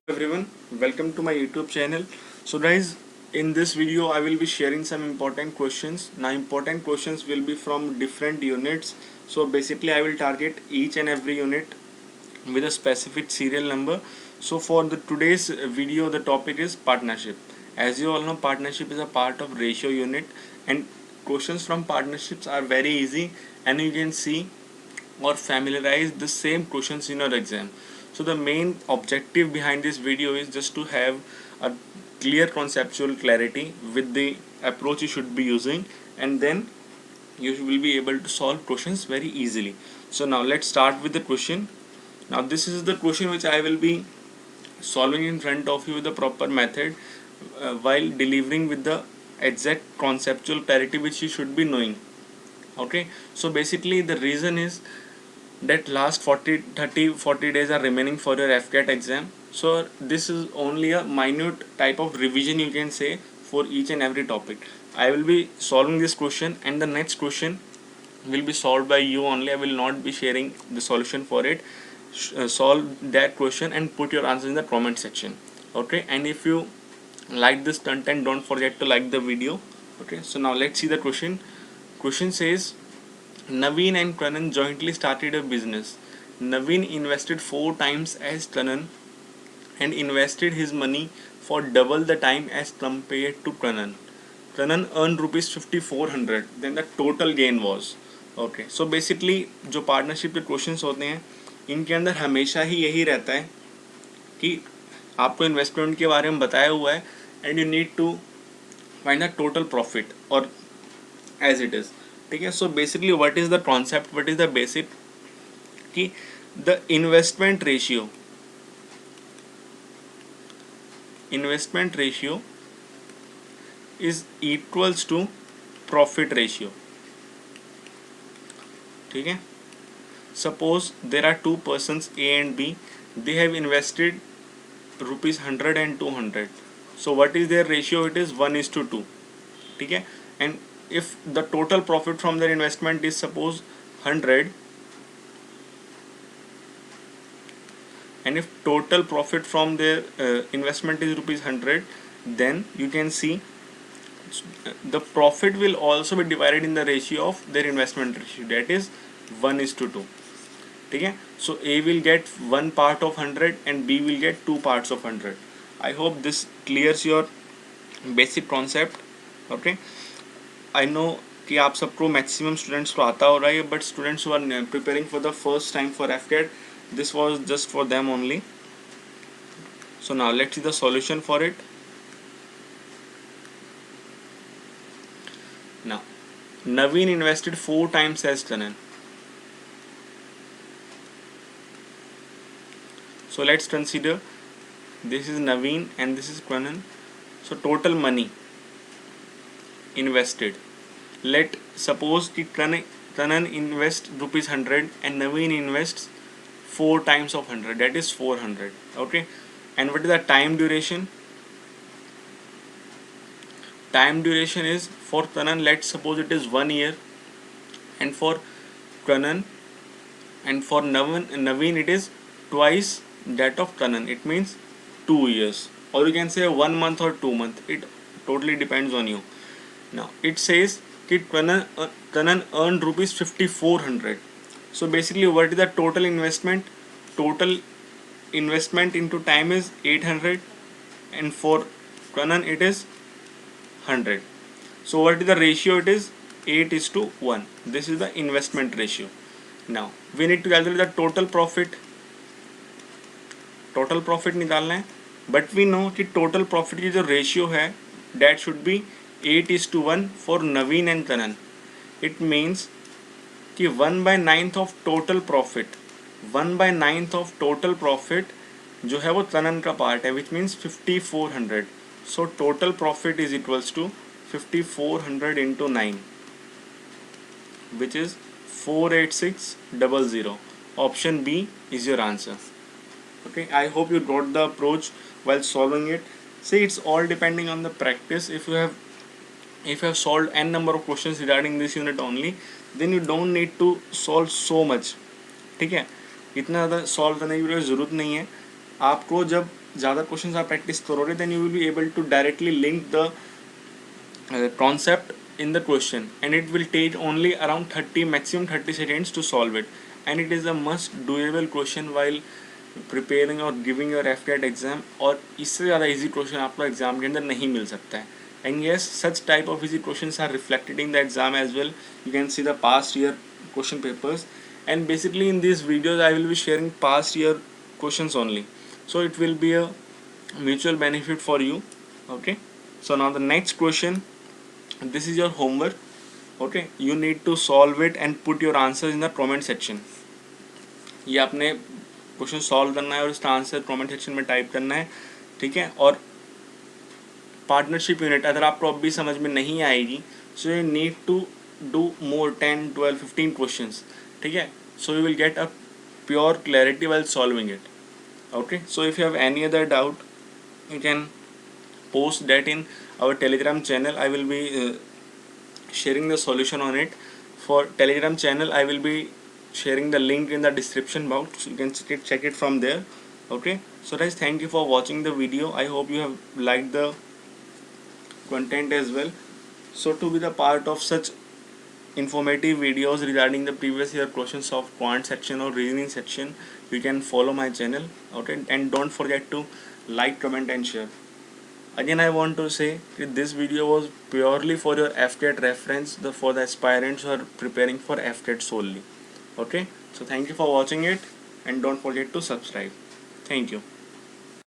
Everyone, welcome to my YouTube channel. So guys, in this video I will be sharing some important questions. Now important questions will be from different units. So basically I will target each and every unit with a specific serial number. So for the today's video the topic is partnership. As you all know, partnership is a part of ratio unit, and questions from partnerships are very easy, and you can see or familiarize the same questions in your exam. So the main objective behind this video is just to have a clear conceptual clarity with the approach you should be using, and then you will be able to solve questions very easily. So now let's start with the question. Now this is the question which I will be solving in front of you with the proper method, while delivering with the exact conceptual clarity which you should be knowing. Okay, so basically the reason is that last 40 days are remaining for your FCAT exam. So this is only a minute type of revision, you can say, for each and every topic. I will be solving this question, and the next question will be solved by you only. I will not be sharing the solution for it. Solve that question and put your answer in the comment section. Okay, and if you like this content, don't forget to like the video. Okay, so now let's see the question. Question says, Naveen and Kanan jointly started a business. Naveen invested 4 times as Kanan and invested his money for double the time as compared to Kanan. Kanan earned rupees 5400. Then the total gain was. Okay, so basically जो partnership के questions होते हैं इनके अंदर हमेशा ही यही रहता है कि आपको इन्वेस्टमेंट के बारे में बताया हुआ है and you need to find the total profit और एज इट इज़. ठीक है, so basically what is the concept, what is the basic कि the investment ratio is equals to profit ratio. ठीक है, suppose there are two persons A and B, they have invested rupees 100 and 200. So what is their ratio? It is 1:2. ठीक है, and if the total profit from their investment is suppose 100, and if total profit from their investment is rupees 100, then you can see the profit will also be divided in the ratio of their investment ratio, that is 1:2. ठीक है, so A will get one part of 100 and B will get two parts of 100. I hope this clears your basic concept. Okay, I know कि आप सबको maximum students को आता हो रहा है, but students who are preparing for the first time for FCAT, this was just for them only. So now let's see the solution for it. Now Naveen invested 4 times as Kanan. So let's consider this is Naveen and this is Kanan. So total money invested. Let suppose कि Kanan invest rupees 100 and Naveen invests 4 times of 100, that is 400. Okay, and what is the time duration? Time duration is for Kanan, let's suppose it is 1 year, and for Kanan and for Naveen it is twice that of Kanan. It means 2 years, or you can say 1 month or 2 months. It totally depends on you. Now it says that Kanan earned rupees 5400. So basically what is the total investment? Total investment into time is 800, and for Kanan it is 100. So what is the ratio? It is 8:1. This is the investment ratio. Now we need to calculate the total profit. Total profit निकालना है, but we know कि total profit की जो ratio है that should be 8:1 for Naveen and Kanan. It means कि 1/9 of total profit, 1/9 of total profit जो है वो कनन का पार्ट है, which means 5400. So total profit is equals to 5400 into 9, which is 48600. Option B is your answer. Okay, I hope you got the approach while solving it. See, it's all depending on the practice. If you have solved n number of questions regarding this unit only, then you don't need to solve so much. ठीक है, इतना ज़्यादा solve करने की ज़रूरत नहीं है. आपको जब ज़्यादा क्वेश्चंस आप प्रैक्टिस करोगे then you will be able to directly link the concept in the question, and it will take only around 30 maximum 30 seconds to solve it, and it is a must doable question while preparing or giving your FCAT exam. और इससे ज़्यादा easy question आपको exam के अंदर नहीं मिल सकता है. And yes, such type of easy questions are reflected in the exam as well. You can see the past year question papers, and basically in these videos I will be sharing past year questions only, so it will be a mutual benefit for you. Okay, so now the next question, this is your homework. Okay, you need to solve it and put your answers in the comment section. ये आपने question solve करना है और इसका answer comment section में type करना है, ठीक है. और पार्टनरशिप यूनिट अगर आपको अब भी समझ में नहीं आएगी, so you need to do more 10, 12, 15 questions, ठीक है. So you will get a pure clarity while solving it. Okay, so if you have any other doubt, you can post that in our Telegram channel. I will be sharing the solution on it. For Telegram channel I will be sharing the link in the description box, so you can check it from there. Okay, so guys, thank you for watching the video. I hope you have liked the content as well. So to be the part of such informative videos regarding the previous year questions of quant section or reasoning section, you can follow my channel. Okay, and don't forget to like, comment and share. Again, I want to say that this video was purely for your FCAT reference, for the aspirants who are preparing for FCAT solely. Okay, so thank you for watching it, and don't forget to subscribe. Thank you.